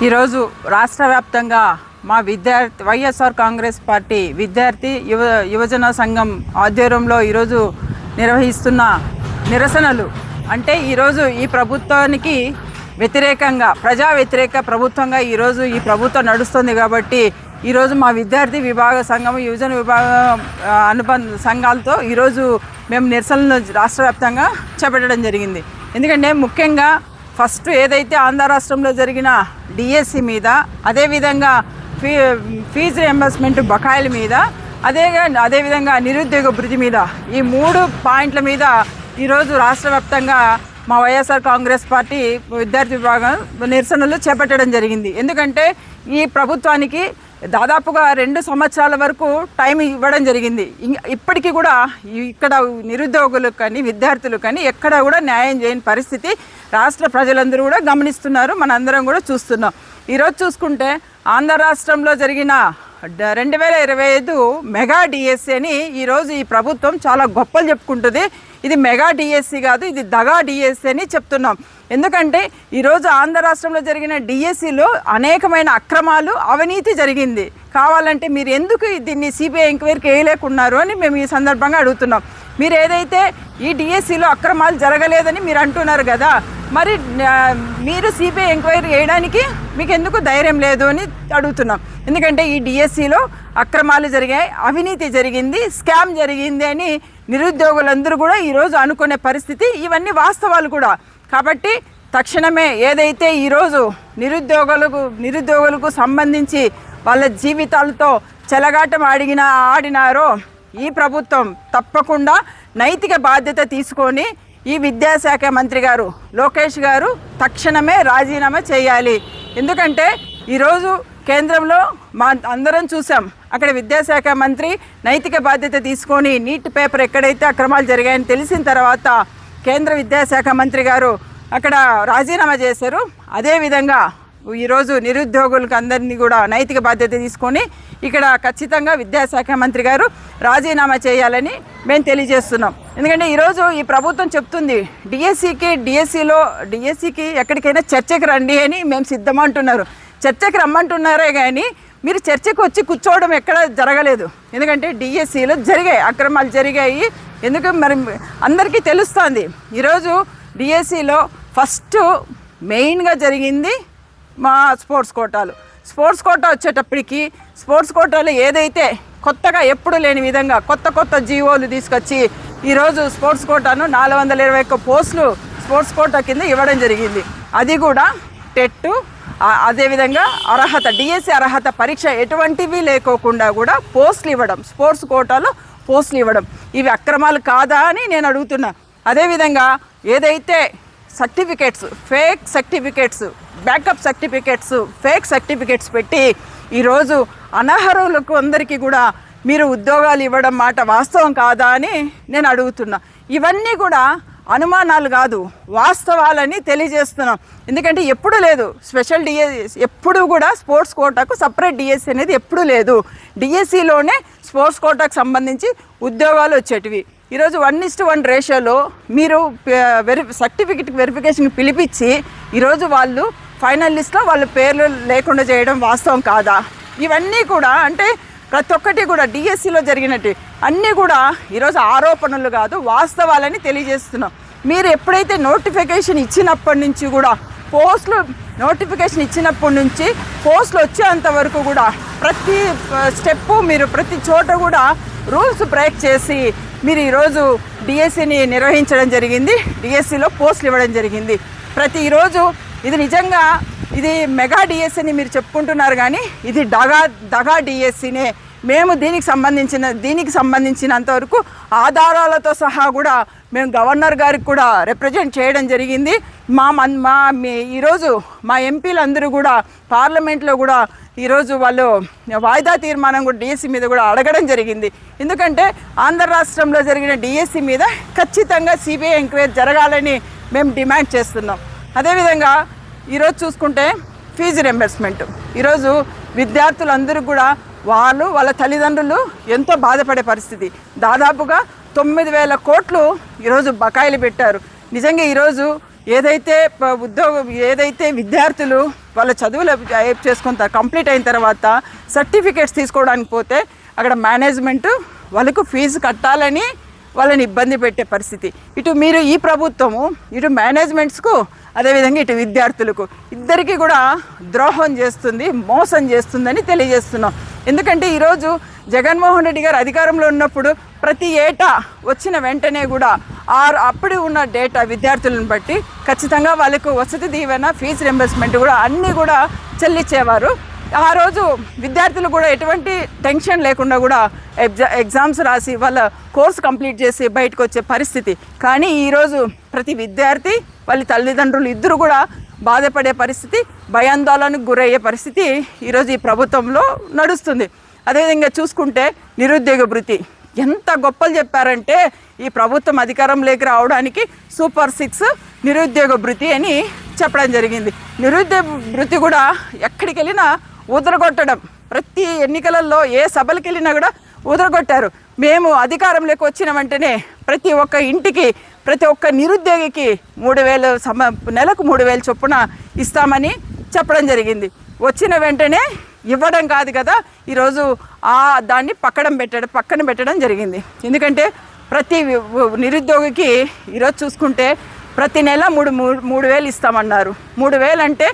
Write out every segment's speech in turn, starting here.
ఈరోజు రాష్ట్ర వ్యాప్తంగా మా వైఎస్ఆర్ కాంగ్రెస్ పార్టీ విద్యార్థి యువజన సంఘం ఆధ్వర్యంలో ఈరోజు నిర్వహిస్తున్న నిరసనలు అంటే ఈరోజు ఈ ప్రభుత్వానికి వ్యతిరేకంగా ప్రజా వ్యతిరేక ప్రభుత్వంగా ఈరోజు ఈ ప్రభుత్వం నడుస్తుంది కాబట్టి ఈరోజు మా విద్యార్థి విభాగ సంఘం యువజన విభాగ అనుబంధ సంఘాలతో ఈరోజు మేము నిరసనలు రాష్ట్ర వ్యాప్తంగా చేపట్టడం జరిగింది. ఎందుకంటే ముఖ్యంగా ఫస్ట్ ఏదైతే ఆంధ్ర రాష్ట్రంలో జరిగిన డిఎస్సి మీద, అదేవిధంగా ఫీజు రియంబర్స్మెంట్ బకాయిల మీద, అదేవిధంగా నిరుద్యోగ భృతి మీద, ఈ 3 పాయింట్ల మీద ఈరోజు రాష్ట్ర వ్యాప్తంగా మా వైఎస్ఆర్ కాంగ్రెస్ పార్టీ విద్యార్థి విభాగం నిరసనలు చేపట్టడం జరిగింది. ఎందుకంటే ఈ ప్రభుత్వానికి దాదాపుగా 2 సంవత్సరాల వరకు టైం ఇవ్వడం జరిగింది. ఇప్పటికీ కూడా ఇక్కడ నిరుద్యోగులకు కానీ విద్యార్థులకు కానీ ఎక్కడ కూడా న్యాయం చేయని పరిస్థితి రాష్ట్ర ప్రజలందరూ కూడా గమనిస్తున్నారు, మనందరం కూడా చూస్తున్నాం. ఈరోజు చూసుకుంటే ఆంధ్ర రాష్ట్రంలో జరిగిన 2025 మెగా డిఎస్సి అని ఈరోజు ఈ ప్రభుత్వం చాలా గొప్పలు చెప్పుకుంటుంది. ఇది మెగా డిఎస్సి కాదు, ఇది దగా డిఎస్సి అని చెప్తున్నాం. ఎందుకంటే ఈరోజు ఆంధ్ర రాష్ట్రంలో జరిగిన డిఎస్సిలో అనేకమైన అక్రమాలు, అవినీతి జరిగింది. కావాలంటే మీరు ఎందుకు దీన్ని సిబిఐ ఎంక్వైరీకి వేయలేకున్నారు అని మేము ఈ సందర్భంగా అడుగుతున్నాం. మీరు ఏదైతే ఈ డిఎస్సిలో అక్రమాలు జరగలేదని మీరు అంటున్నారు కదా, మరి మీరు సిబిఐ ఎంక్వైరీ చేయడానికి మీకు ఎందుకు ధైర్యం లేదు అని అడుగుతున్నాం. ఎందుకంటే ఈ డిఎస్సిలో అక్రమాలు జరిగాయి, అవినీతి జరిగింది, స్కామ్ జరిగింది అని నిరుద్యోగులందరూ కూడా ఈరోజు అనుకునే పరిస్థితి. ఇవన్నీ వాస్తవాలు కూడా. కాబట్టి తక్షణమే ఏదైతే ఈరోజు నిరుద్యోగులకు సంబంధించి వాళ్ళ జీవితాలతో చెలగాటం ఆడినారో ఈ ప్రభుత్వం తప్పకుండా నైతిక బాధ్యత తీసుకొని ఈ విద్యాశాఖ మంత్రి గారు లోకేష్ గారు తక్షణమే రాజీనామా చేయాలి. ఎందుకంటే ఈరోజు కేంద్రంలో అందరం చూసాం, అక్కడ విద్యాశాఖ మంత్రి నైతిక బాధ్యత తీసుకొని నీట్ పేపర్ ఎక్కడైతే అక్రమాలు జరిగాయని తెలిసిన తర్వాత కేంద్ర విద్యాశాఖ మంత్రి గారు అక్కడ రాజీనామా చేశారు. అదేవిధంగా ఈరోజు నిరుద్యోగులకు అందరినీ కూడా నైతిక బాధ్యత తీసుకొని ఇక్కడ ఖచ్చితంగా విద్యాశాఖ మంత్రి గారు రాజీనామా చేయాలని మేము తెలియజేస్తున్నాం. ఎందుకంటే ఈరోజు ఈ ప్రభుత్వం చెప్తుంది డిఎస్సికి ఎక్కడికైనా చర్చకు రండి అని మేము సిద్ధమంటున్నారు. చర్చకు రమ్మంటున్నారే కానీ మీరు చర్చకు వచ్చి కూర్చోవడం ఎక్కడ జరగలేదు. ఎందుకంటే డిఎస్సిలో అక్రమాలు జరిగాయి. ఎందుకు మరి అందరికీ తెలుస్తుంది. ఈరోజు డిఎస్సిలో ఫస్ట్ మెయిన్గా జరిగింది మా స్పోర్ట్స్ కోటా వచ్చేటప్పటికి స్పోర్ట్స్ కోటాలో ఏదైతే కొత్తగా ఎప్పుడు లేని విధంగా కొత్త జీవోలు తీసుకొచ్చి ఈరోజు స్పోర్ట్స్ కోటాను 421 పోస్టులు స్పోర్ట్స్ కోటా కింద ఇవ్వడం జరిగింది. అది కూడా టెట్, అదేవిధంగా డిఎస్సి అర్హత పరీక్ష ఎటువంటివి లేకోకుండా కూడా పోస్టులు ఇవ్వడం, స్పోర్ట్స్ కోటాలో పోస్టులు ఇవ్వడం ఇవి అక్రమాలు కాదా అని నేను అడుగుతున్నా. అదేవిధంగా ఏదైతే certificates, fake certificates, backup certificates, fake certificates పెట్టి ఈరోజు అనర్హులకు అందరికీ కూడా మీరు ఉద్యోగాలు ఇవ్వడం మాట వాస్తవం కాదా అని నేను అడుగుతున్నా. ఇవన్నీ కూడా అనుమానాలు కాదు, వాస్తవాలని తెలియజేస్తున్నాం. ఎందుకంటే ఎప్పుడు లేదు స్పెషల్ డిఎస్సి, ఎప్పుడు కూడా స్పోర్ట్స్ కోటాకు సపరేట్ డిఎస్సి అనేది ఎప్పుడు లేదు. డిఎస్సిలోనే స్పోర్ట్స్ కోటాకు సంబంధించి ఉద్యోగాలు వచ్చేటివి. ఈరోజు 1:1 రేషియోలో మీరు సర్టిఫికెట్ వెరిఫికేషన్కి పిలిపించి ఈరోజు వాళ్ళు ఫైనల్ లిస్ట్లో వాళ్ళ పేర్లు లేకుండా చేయడం వాస్తవం కాదా? ఇవన్నీ కూడా అంటే ప్రతి ఒక్కటి కూడా డిఎస్సిలో జరిగినట్టు అన్నీ కూడా ఈరోజు ఆరోపణలు కాదు, వాస్తవాలని తెలియజేస్తున్నాం. మీరు ఎప్పుడైతే నోటిఫికేషన్ ఇచ్చినప్పటి నుంచి కూడా నోటిఫికేషన్ ఇచ్చినప్పటి నుంచి పోస్టులు వచ్చేంత వరకు కూడా ప్రతి స్టెప్పు మీరు ప్రతి చోట కూడా రూల్స్ బ్రేక్ చేసి మీరు ఈరోజు డిఎస్సిని నిర్వహించడం జరిగింది. డిఎస్సిలో పోస్టులు ఇవ్వడం జరిగింది. ఈరోజు ఇది నిజంగా ఇది మెగా డిఎస్సి అని మీరు చెప్పుకుంటున్నారు కానీ ఇది దగా డిఎస్సినే. మేము దీనికి సంబంధించినంతవరకు ఆధారాలతో సహా కూడా మేము గవర్నర్ గారికి కూడా రిప్రజెంట్ చేయడం జరిగింది. ఈరోజు మా ఎంపీలందరూ కూడా పార్లమెంట్లో కూడా ఈరోజు వాళ్ళు వాయిదా తీర్మానం కూడా డిఎస్సి మీద కూడా అడగడం జరిగింది. ఎందుకంటే ఆంధ్ర రాష్ట్రంలో జరిగిన డిఎస్సి మీద ఖచ్చితంగా సిబిఐ ఎంక్వైరీ జరగాలని మేము డిమాండ్ చేస్తున్నాం. అదేవిధంగా ఈరోజు చూసుకుంటే ఫీజు రియంబర్స్మెంట్, ఈరోజు విద్యార్థులందరూ కూడా వాళ్ళ తల్లిదండ్రులు ఎంతో బాధపడే పరిస్థితి. దాదాపుగా 9,000 కోట్లు ఈరోజు బకాయిలు పెట్టారు. నిజంగా ఈరోజు ఏదైతే విద్యార్థులు వాళ్ళ చదువులు చేసుకున్న కంప్లీట్ అయిన తర్వాత సర్టిఫికేట్స్ తీసుకోవడానికి పోతే అక్కడ మేనేజ్మెంటు వాళ్ళకు ఫీజు కట్టాలని వాళ్ళని ఇబ్బంది పెట్టే పరిస్థితి. ఇటు మీరు ఈ ప్రభుత్వము ఇటు మేనేజ్మెంట్స్కు అదేవిధంగా ఇటు విద్యార్థులకు ఇద్దరికీ కూడా ద్రోహం చేస్తుంది, మోసం చేస్తుందని తెలియజేస్తున్నాం. ఎందుకంటే ఈరోజు జగన్మోహన్ రెడ్డి గారు అధికారంలో ఉన్నప్పుడు ప్రతి ఏటా వచ్చిన వెంటనే కూడా అప్పుడు ఉన్న డేటా విద్యార్థులను బట్టి ఖచ్చితంగా వాళ్ళకు వసతి దీవెన, ఫీజు రింబర్స్మెంట్ కూడా అన్నీ కూడా చెల్లించేవారు. ఆ రోజు విద్యార్థులు కూడా ఎటువంటి టెన్షన్ లేకుండా కూడా ఎగ్జామ్స్ రాసి వాళ్ళ కోర్సు కంప్లీట్ చేసి బయటకు వచ్చే పరిస్థితి. కానీ ఈరోజు ప్రతి విద్యార్థి వాళ్ళ తల్లిదండ్రులు ఇద్దరు కూడా బాధపడే పరిస్థితి, భయాందోళనకు గురయ్యే పరిస్థితి ఈరోజు ఈ ప్రభుత్వంలో నడుస్తుంది. అదేవిధంగా చూసుకుంటే నిరుద్యోగ భృతి ఎంత గొప్పలు చెప్పారంటే ఈ ప్రభుత్వం అధికారంలోకి రావడానికి సూపర్ 6 నిరుద్యోగ భృతి అని చెప్పడం జరిగింది. నిరుద్యోగ భృతి కూడా ఎక్కడికి వెళ్ళినా ఊదరగొట్టడం, ప్రతి ఎన్నికలలో ఏ సభలకు వెళ్ళినా కూడా ఊదరగొట్టారు. మేము అధికారంలోకి వచ్చిన వెంటనే ప్రతి ఒక్క ఇంటికి ప్రతి ఒక్క నిరుద్యోగికి 3,000 నెలకు 3,000 చొప్పున ఇస్తామని చెప్పడం జరిగింది. వచ్చిన వెంటనే ఇవ్వడం కాదు కదా, ఈరోజు దాన్ని పక్కన పెట్టడం జరిగింది. ఎందుకంటే ప్రతి నిరుద్యోగికి ఈరోజు చూసుకుంటే ప్రతి నెల 3,000 ఇస్తామన్నారు. 3,000 అంటే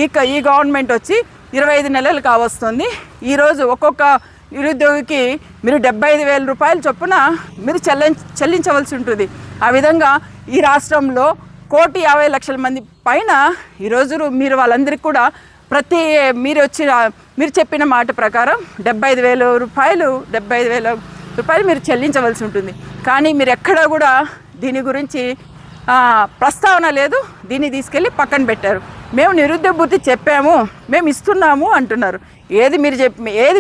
ఈ గవర్నమెంట్ వచ్చి 25 నెలలు కావస్తుంది. ఈరోజు ఒక్కొక్క నిరుద్యోగికి మీరు 75,000 రూపాయల చొప్పున మీరు చెల్లించవలసి ఉంటుంది. ఆ విధంగా ఈ రాష్ట్రంలో 1,50,00,000 మంది పైన ఈరోజు మీరు వాళ్ళందరికీ కూడా మీరు చెప్పిన మాట ప్రకారం 75,000 రూపాయలు మీరు చెల్లించవలసి ఉంటుంది. కానీ మీరు ఎక్కడా కూడా దీని గురించి ప్రస్తావన లేదు. దీన్ని తీసుకెళ్ళి పక్కన పెట్టారు. మేము నిరుద్యోగ భృతి చెప్పాము, మేము ఇస్తున్నాము అంటున్నారు. ఏది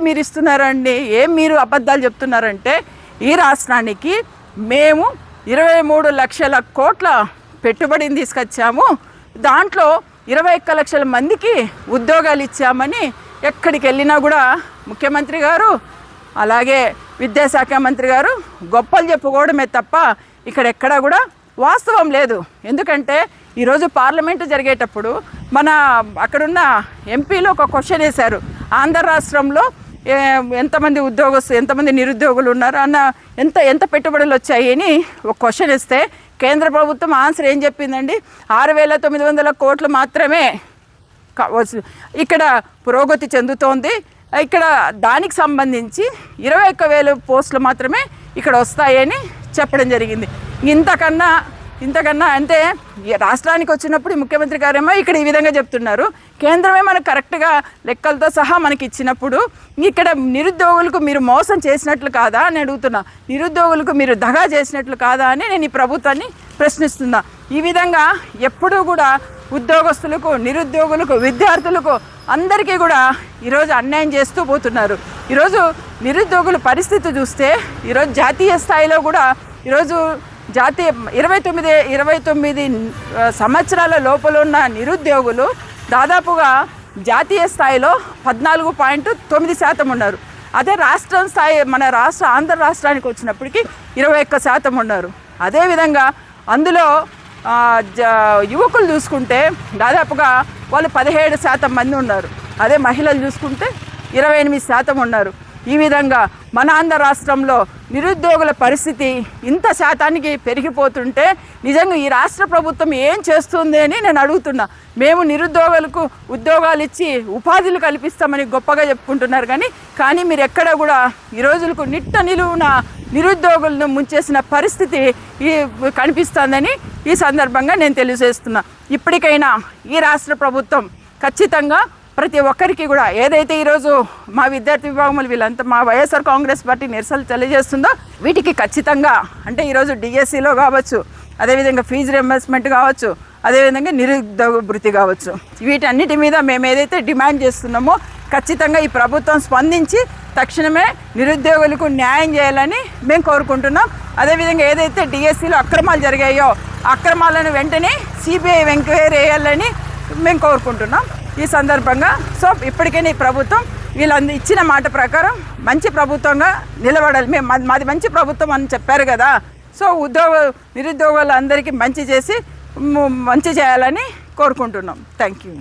మీరు ఇస్తున్నారండి? మీరు అబద్ధాలు చెప్తున్నారంటే ఈ రాష్ట్రానికి మేము 23 లక్షల కోట్ల పెట్టుబడిని తీసుకొచ్చాము, దాంట్లో 21 లక్షల మందికి ఉద్యోగాలు ఇచ్చామని ఎక్కడికి వెళ్ళినా కూడా ముఖ్యమంత్రి గారు అలాగే విద్యాశాఖ మంత్రి గారు గొప్పలు చెప్పుకోవడమే తప్ప ఇక్కడ ఎక్కడా కూడా వాస్తవం లేదు. ఎందుకంటే ఈరోజు పార్లమెంటు జరిగేటప్పుడు అక్కడున్న ఎంపీలు ఒక క్వశ్చన్ వేశారు, ఆంధ్ర రాష్ట్రంలో ఎంతమంది నిరుద్యోగులు ఉన్నారు అన్న ఎంత పెట్టుబడులు వచ్చాయి అని ఒక క్వశ్చన్ ఇస్తే కేంద్ర ప్రభుత్వం ఆన్సర్ ఏం చెప్పిందండి? 6,900 కోట్లు మాత్రమే ఇక్కడ పురోగతి చెందుతోంది. ఇక్కడ దానికి సంబంధించి 21,000 పోస్టులు మాత్రమే ఇక్కడ వస్తాయని చెప్పడం జరిగింది. ఇంతకన్నా అంటే రాష్ట్రానికి వచ్చినప్పుడు ముఖ్యమంత్రి గారేమో ఇక్కడ ఈ విధంగా చెప్తున్నారు, కేంద్రమే మనకు కరెక్ట్గా లెక్కలతో సహా మనకి ఇచ్చినప్పుడు ఇక్కడ నిరుద్యోగులకు మీరు మోసం చేసినట్లు కాదా అని అడుగుతున్నా. నిరుద్యోగులకు మీరు దగా చేసినట్లు కాదా అని నేను ఈ ప్రభుత్వాన్ని ప్రశ్నిస్తున్నా. ఈ విధంగా ఎప్పుడూ కూడా ఉద్యోగస్తులకు, నిరుద్యోగులకు, విద్యార్థులకు అందరికీ కూడా ఈరోజు అన్యాయం చేస్తూ పోతున్నారు. ఈరోజు నిరుద్యోగుల పరిస్థితి చూస్తే ఈరోజు జాతీయ స్థాయిలో కూడా ఈరోజు 29 సంవత్సరాల లోపల ఉన్న నిరుద్యోగులు దాదాపుగా జాతీయ స్థాయిలో 14.9% ఉన్నారు. అదే రాష్ట్రం స్థాయి ఆంధ్ర రాష్ట్రానికి వచ్చినప్పటికీ 21% ఉన్నారు. అదేవిధంగా అందులో యువకులు చూసుకుంటే దాదాపుగా వాళ్ళు 17% మంది ఉన్నారు. అదే మహిళలు చూసుకుంటే 28% ఉన్నారు. ఈ విధంగా మన ఆంధ్ర రాష్ట్రంలో నిరుద్యోగుల పరిస్థితి ఇంత శాతానికి పెరిగిపోతుంటే నిజంగా ఈ రాష్ట్ర ప్రభుత్వం ఏం చేస్తుంది అని నేను అడుగుతున్నా. మేము నిరుద్యోగులకు ఉద్యోగాలు ఇచ్చి ఉపాధులు కల్పిస్తామని గొప్పగా చెప్పుకుంటున్నారు, కానీ మీరు ఎక్కడ కూడా ఈ రోజులకు నిట్ట నిలువున నిరుద్యోగులను ముంచేసిన పరిస్థితి కనిపిస్తుందని ఈ సందర్భంగా నేను తెలియజేస్తున్నా. ఇప్పటికైనా ఈ రాష్ట్ర ప్రభుత్వం ఖచ్చితంగా ప్రతి ఒక్కరికి కూడా ఏదైతే ఈరోజు మా విద్యార్థి విభాగములు వీళ్ళంతా మా వైఎస్ఆర్ కాంగ్రెస్ పార్టీ నిరసనలు తెలియజేస్తుందో వీటికి ఖచ్చితంగా అంటే ఈరోజు డిఎస్సిలో కావచ్చు, అదేవిధంగా ఫీజు రింబర్స్మెంట్ కావచ్చు, అదేవిధంగా నిరుద్యోగ భృతి కావచ్చు, వీటన్నిటి మీద మేము ఏదైతే డిమాండ్ చేస్తున్నామో ఖచ్చితంగా ఈ ప్రభుత్వం స్పందించి తక్షణమే నిరుద్యోగులకు న్యాయం చేయాలని మేము కోరుకుంటున్నాం. అదేవిధంగా ఏదైతే డిఎస్సిలో అక్రమాలు జరిగాయో అక్రమాలను వెంటనే సిబిఐ ఎంక్వైరీ వేయాలని మేము కోరుకుంటున్నాం. ఈ సందర్భంగా ఇప్పటికైనా ఈ ప్రభుత్వం వీళ్ళందరూ ఇచ్చిన మాట ప్రకారం మంచి ప్రభుత్వంగా నిలబడాలి. మాది మంచి ప్రభుత్వం అని చెప్పారు కదా, నిరుద్యోగులందరికీ మంచి చేయాలని కోరుకుంటున్నాం. Thank you.